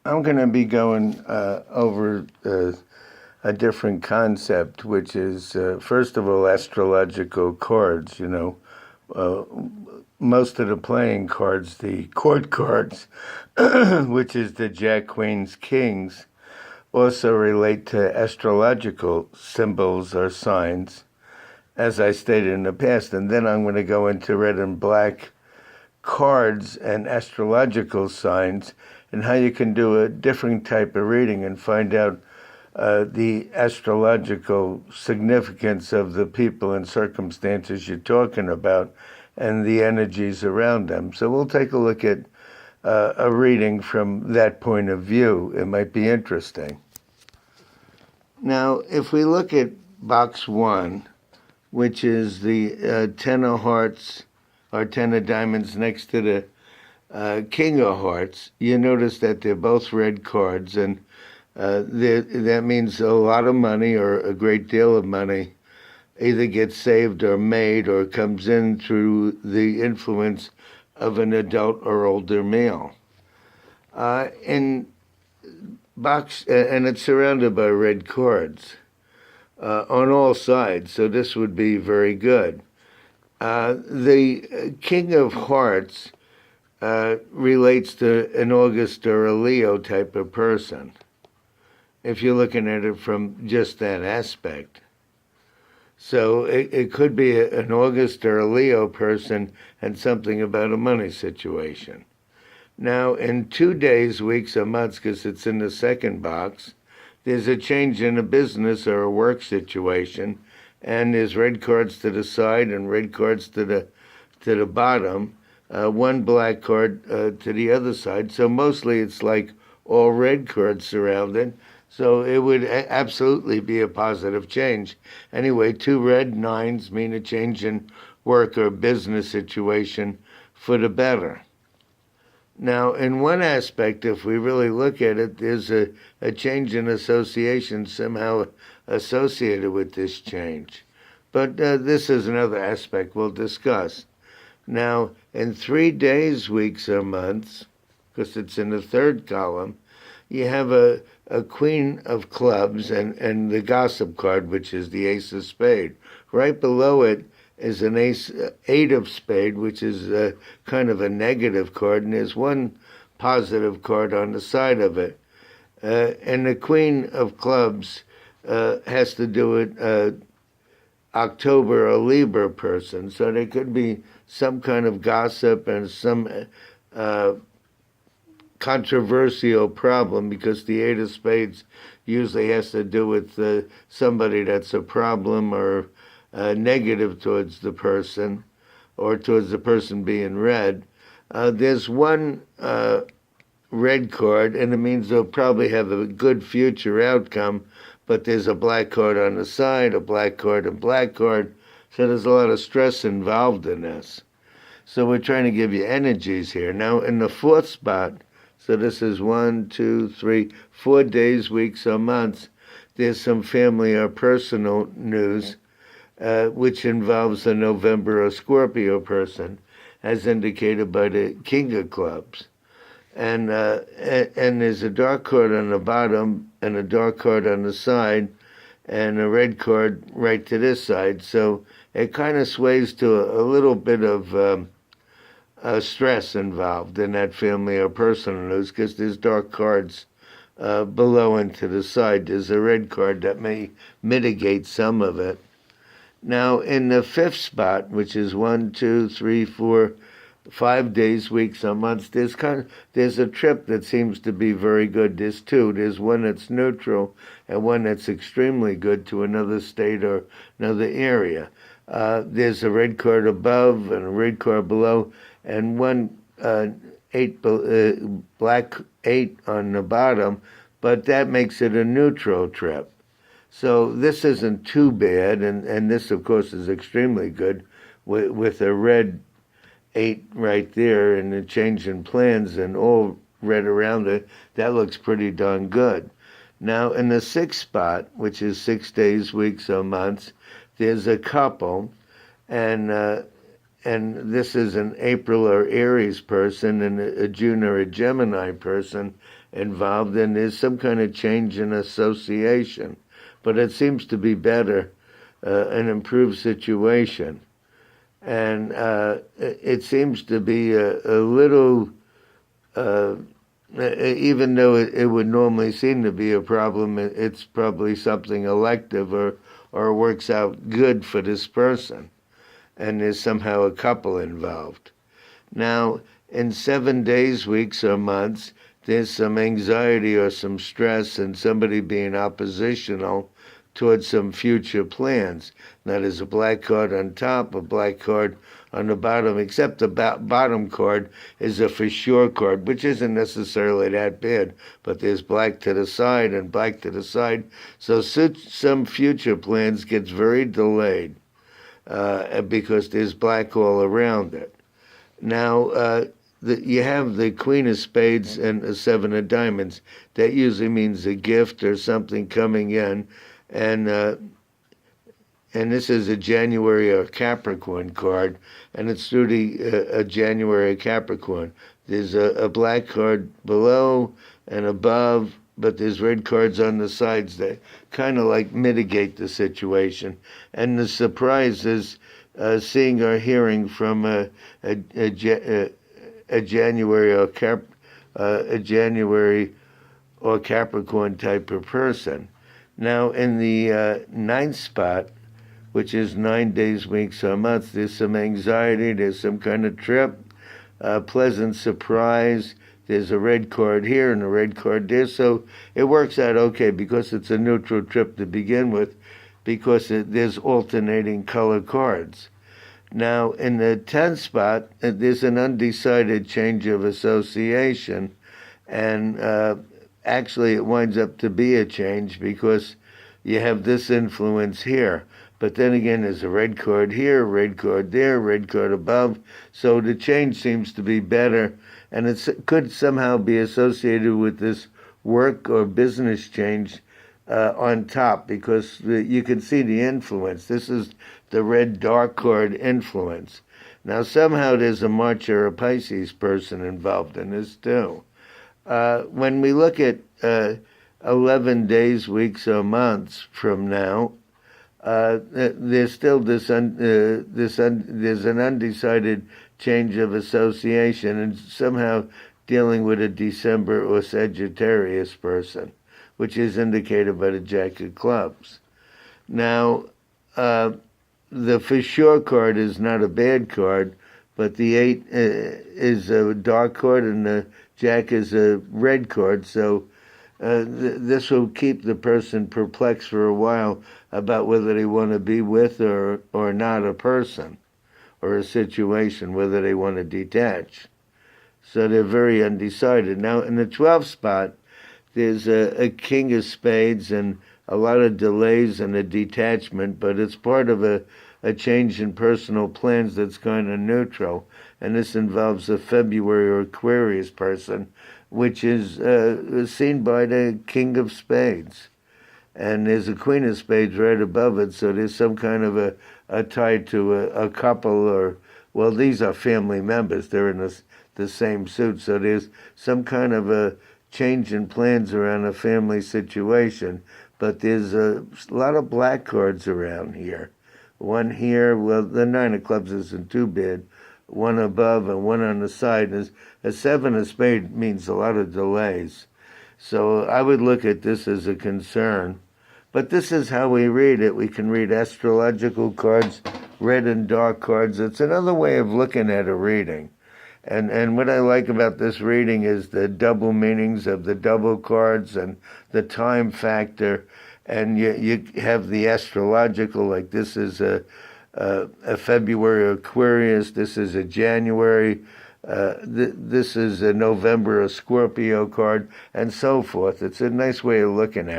I'm going to be going over a different concept, which is, first of all, astrological cards. Uh, Most of the playing cards, the court cards, which is the Jack, Queens, Kings, also relate to astrological symbols or signs, as I stated in the past. And then I'm going to go into red and black cards and astrological signs and how you can do a different type of reading and find out the astrological significance of the people and circumstances you're talking about and the energies around them. So we'll take a look at a reading from that point of view. It might be interesting. Now, if we look at box 1, which is the 10 of hearts or 10 of diamonds next to the King of Hearts, you notice that they're both red cards, and that means a lot of money or a great deal of money either gets saved or made or comes in through the influence of an adult or older male. In box, and it's surrounded by red cards on all sides, so this would be very good. The King of Hearts relates to an August or a Leo type of person, if you're looking at it from just that aspect. So it could be an August or a Leo person and something about a money situation. Now, in 2 days, weeks, or months, because it's in the second box, there's a change in a business or a work situation, and there's red cards to the side and red cards to the bottom, one black card to the other side. So mostly it's like all red cards surrounded. So it would absolutely be a positive change. Anyway, 2 red 9s mean a change in work or business situation for the better. Now, in one aspect, if we really look at it, there's a change in association somehow associated with this change. But this is another aspect we'll discuss. Now, in 3 days, weeks, or months, because it's in the third column, you have a Queen of Clubs and the Gossip card, which is the Ace of Spade. Right below it is an Eight of Spade, which is kind of a negative card, and there's one positive card on the side of it. And the Queen of Clubs has to do with October or Libra person, so there could be some kind of gossip and some controversial problem, because the Eight of Spades usually has to do with somebody that's a problem or negative towards the person or towards the person being red. There's one red card, and it means they'll probably have a good future outcome, but there's a black card on the side, a black card, and black card, so there's a lot of stress involved in this. So we're trying to give you energies here. Now, in the fourth spot, so this is 1, 2, 3, 4 days, weeks, or months, there's some family or personal news, which involves a November or Scorpio person, as indicated by the King of Clubs. And there's a dark card on the bottom and a dark card on the side and a red card right to this side. So it kind of sways to a little bit of stress involved in that family or personal news, because there's dark cards below and to the side. There's a red card that may mitigate some of it. Now, in the fifth spot, which is 1, 2, 3, 4, 5 days, weeks, or months, there's a trip that seems to be very good. There's 2. There's one that's neutral and one that's extremely good to another state or another area. There's a red card above and a red card below, and one black 8 on the bottom, but that makes it a neutral trip. So this isn't too bad, and this, of course, is extremely good with a red 8 right there and a change in plans and all red around it. That looks pretty darn good. Now, in the sixth spot, which is 6 days, weeks, or months, there's a couple, and this is an April or Aries person and a June or a Gemini person, involved, and there's some kind of change in association. But it seems to be better, an improved situation. And it seems to be a little, even though it would normally seem to be a problem, it's probably something elective or works out good for this person. And there's somehow a couple involved. Now, in 7 days, weeks, or months, there's some anxiety or some stress and somebody being oppositional towards some future plans. Now, there's a black card on top, a black card on the bottom, except the bottom card is a for sure card, which isn't necessarily that bad, but there's black to the side and black to the side. So some future plans gets very delayed because there's black all around it. Now, you have the Queen of Spades and the Seven of Diamonds. That usually means a gift or something coming in, and this is a January or Capricorn card, and it's through a January Capricorn. There's a black card below and above, but there's red cards on the sides that kind of like mitigate the situation. And the surprise is seeing or hearing from a January or Capricorn type of person. Now, in the ninth spot, which is 9 days, weeks, or months, there's some anxiety, there's some kind of trip, pleasant surprise. There's a red card here and a red card there, so it works out okay because it's a neutral trip to begin with, because there's alternating color cards. Now, in the 10th spot, there's an undecided change of association, and actually it winds up to be a change because you have this influence here. But then again, there's a red card here, red card there, red card above. So the change seems to be better, and it could somehow be associated with this work or business change on top, because you can see the influence. This is the red dark card influence. Now, somehow there's a March or a Pisces person involved in this too. When we look at 11 days, weeks, or months from now, there's still there's an undecided change of association, and somehow dealing with a December or Sagittarius person, which is indicated by the Jack of Clubs. Now, the for sure card is not a bad card, but the 8 is a dark card and the Jack is a red card, so this will keep the person perplexed for a while about whether they want to be with or not a person or a situation, whether they want to detach. So they're very undecided. Now, in the 12th spot, there's a King of Spades and a lot of delays and a detachment, but it's part of a change in personal plans that's kind of neutral, and this involves a February or Aquarius person, which is seen by the King of Spades. And there's a Queen of Spades right above it, so there's some kind of a tie to a couple, or, well, these are family members. They're in the same suit, so there's some kind of a change in plans around a family situation. But there's a lot of black cards around here. One here, well, the 9 of Clubs isn't too bad. One above and one on the side. A 7 of Spades means a lot of delays. So I would look at this as a concern. But this is how we read it. We can read astrological cards, red and dark cards. It's another way of looking at a reading. And what I like about this reading is the double meanings of the double cards and the time factor. And you have the astrological, like this is a February Aquarius, this is a January, this is a November, a Scorpio card, and so forth. It's a nice way of looking at it.